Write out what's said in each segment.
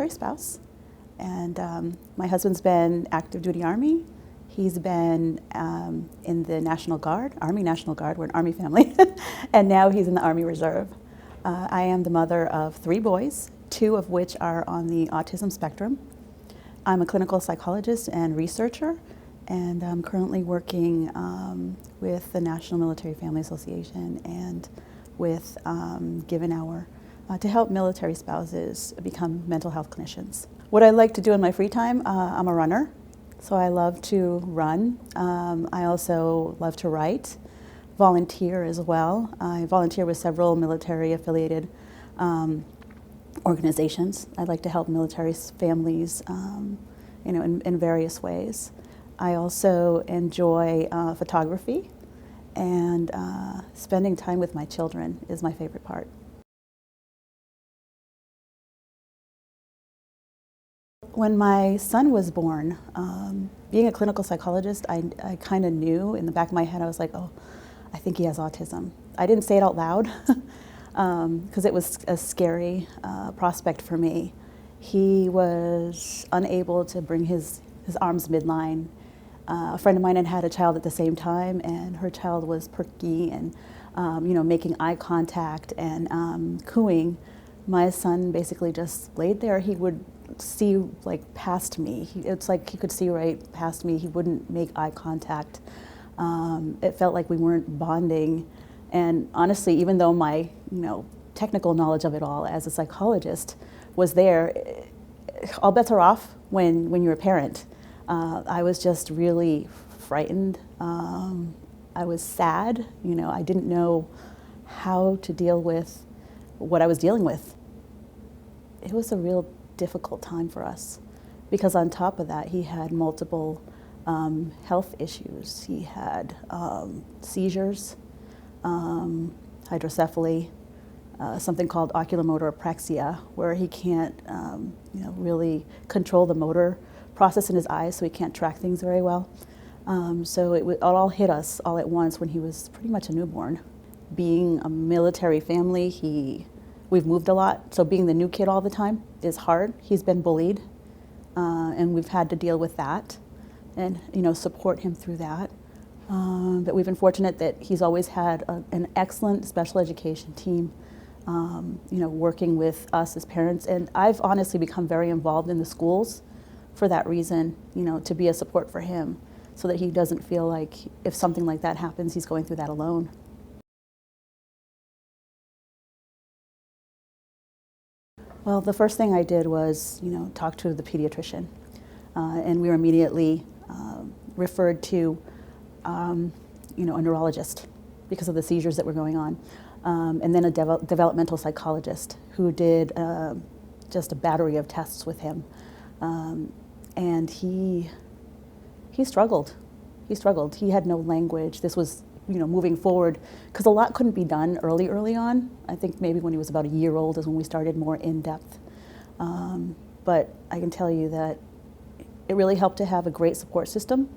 military spouse, and my husband's been active duty Army. He's been in the National Guard, Army National Guard, we're an Army family, and now he's in the Army Reserve. I am the mother of 3 boys, 2 of which are on the autism spectrum. I'm a clinical psychologist and researcher, and I'm currently working with the National Military Family Association and with Give an Hour to help military spouses become mental health clinicians. What I like to do in my free time, I'm a runner, so I love to run. I also love to write, volunteer as well. I volunteer with several military affiliated organizations. I like to help military families in various ways. I also enjoy photography, and spending time with my children is my favorite part. When my son was born, being a clinical psychologist, I kind of knew in the back of my head, I was like, oh, I think he has autism. I didn't say it out loud because it was a scary prospect for me. He was unable to bring his arms midline. A friend of mine had a child at the same time, and her child was perky and making eye contact and cooing. My son basically just laid there. He would see past me. It's like he could see right past me. He wouldn't make eye contact. It felt like we weren't bonding. And honestly, even though my technical knowledge of it all as a psychologist was there, all bets are off when you're a parent. I was just really frightened. I was sad. I didn't know how to deal with what I was dealing with. It was a real difficult time for us because on top of that, he had multiple health issues. He had seizures, hydrocephaly, something called oculomotor apraxia, where he can't really control the motor process in his eyes, so he can't track things very well. So it all hit us all at once when he was pretty much a newborn. Being a military family, we've moved a lot, so being the new kid all the time is hard. He's been bullied, and we've had to deal with that and support him through that. But we've been fortunate that he's always had an excellent special education team, working with us as parents. And I've honestly become very involved in the schools for that reason, to be a support for him so that he doesn't feel like if something like that happens, he's going through that alone. Well, the first thing I did was, talk to the pediatrician, and we were immediately referred to, a neurologist because of the seizures that were going on, and then a developmental psychologist who did just a battery of tests with him, and he struggled. He struggled. He had no language. This was moving forward, because a lot couldn't be done early on. I think maybe when he was about a year old is when we started more in depth. But I can tell you that it really helped to have a great support system,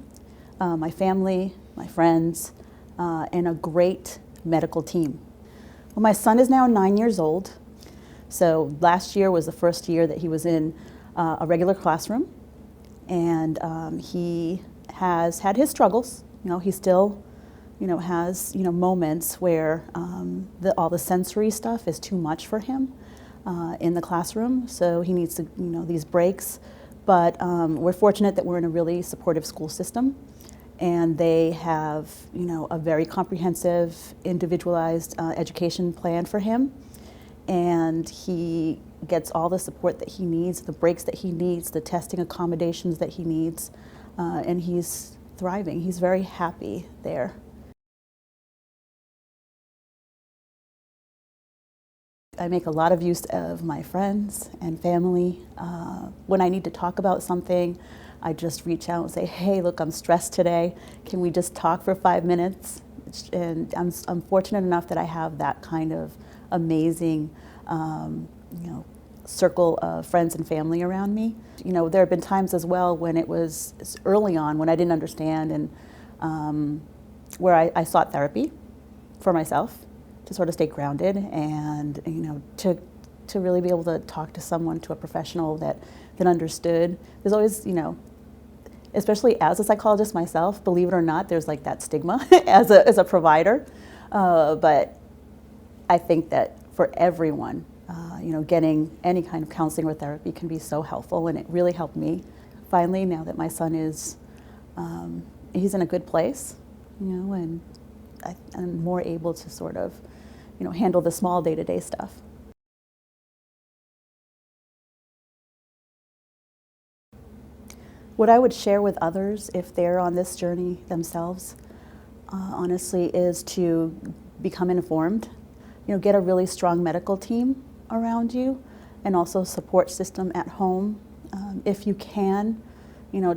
my family, my friends, and a great medical team. Well, my son is now 9 years old. So last year was the first year that he was in a regular classroom, and he has had his struggles. He still has moments where all the sensory stuff is too much for him in the classroom, so he needs to these breaks. But we're fortunate that we're in a really supportive school system, and they have a very comprehensive, individualized education plan for him, and he gets all the support that he needs, the breaks that he needs, the testing accommodations that he needs, and he's thriving. He's very happy there. I make a lot of use of my friends and family. When I need to talk about something, I just reach out and say, hey, look, I'm stressed today. Can we just talk for 5 minutes? And I'm fortunate enough that I have that kind of amazing circle of friends and family around me. There have been times as well when it was early on when I didn't understand, and where I sought therapy for myself to sort of stay grounded and to to really be able to talk to someone, to a professional that understood. There's always, especially as a psychologist myself, believe it or not, there's like that stigma as a provider. But I think that for everyone, getting any kind of counseling or therapy can be so helpful, and it really helped me. Finally, now that my son is, he's in a good place, and I'm more able to sort of, handle the small day-to-day stuff. What I would share with others if they're on this journey themselves, honestly, is to become informed. Get a really strong medical team around you, and also support system at home. If you can,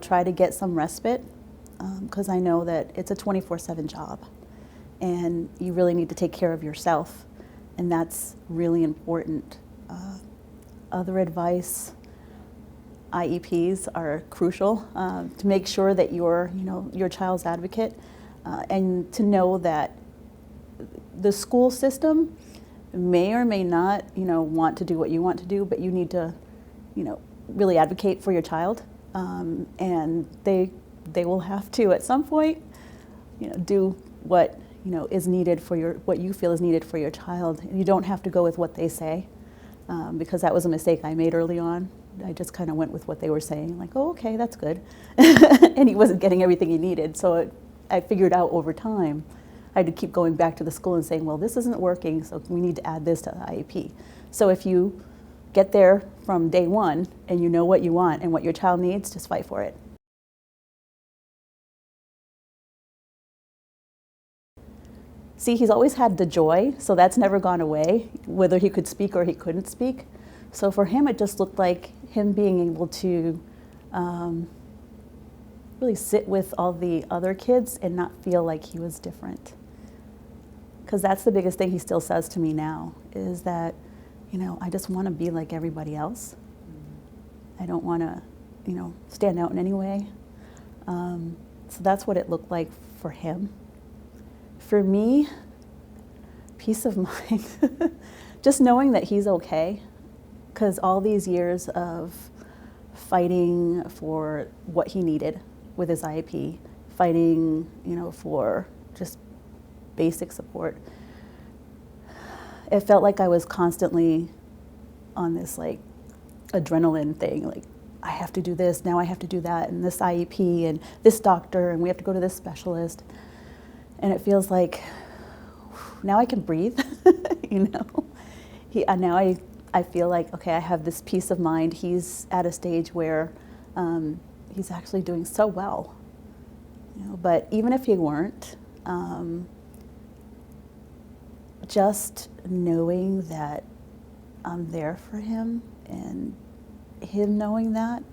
try to get some respite, because I know that it's a 24/7 job, and you really need to take care of yourself, and that's really important. Other advice, IEPs are crucial to make sure that you're, your child's advocate, and to know that the school system may or may not, want to do what you want to do, but you need to, really advocate for your child, and they will have to at some point, do what is needed for what you feel is needed for your child. You don't have to go with what they say, because that was a mistake I made early on. I just kind of went with what they were saying, like, oh, okay, that's good. And he wasn't getting everything he needed. So I figured out over time, I had to keep going back to the school and saying, well, this isn't working, so we need to add this to the IEP. So if you get there from day one and you know what you want and what your child needs, just fight for it. See, he's always had the joy, so that's never gone away, whether he could speak or he couldn't speak. So for him, it just looked like him being able to really sit with all the other kids and not feel like he was different. Because that's the biggest thing he still says to me now, is that, I just want to be like everybody else. I don't want to, stand out in any way. So that's what it looked like for him. For me, peace of mind. Just knowing that he's okay. Because all these years of fighting for what he needed with his IEP, fighting, for just basic support, it felt like I was constantly on this like adrenaline thing, like I have to do this, now I have to do that, and this IEP, and this doctor, and we have to go to this specialist. And it feels like now I can breathe, Now I feel like, okay, I have this peace of mind. He's at a stage where he's actually doing so well. But even if he weren't, just knowing that I'm there for him, and him knowing that,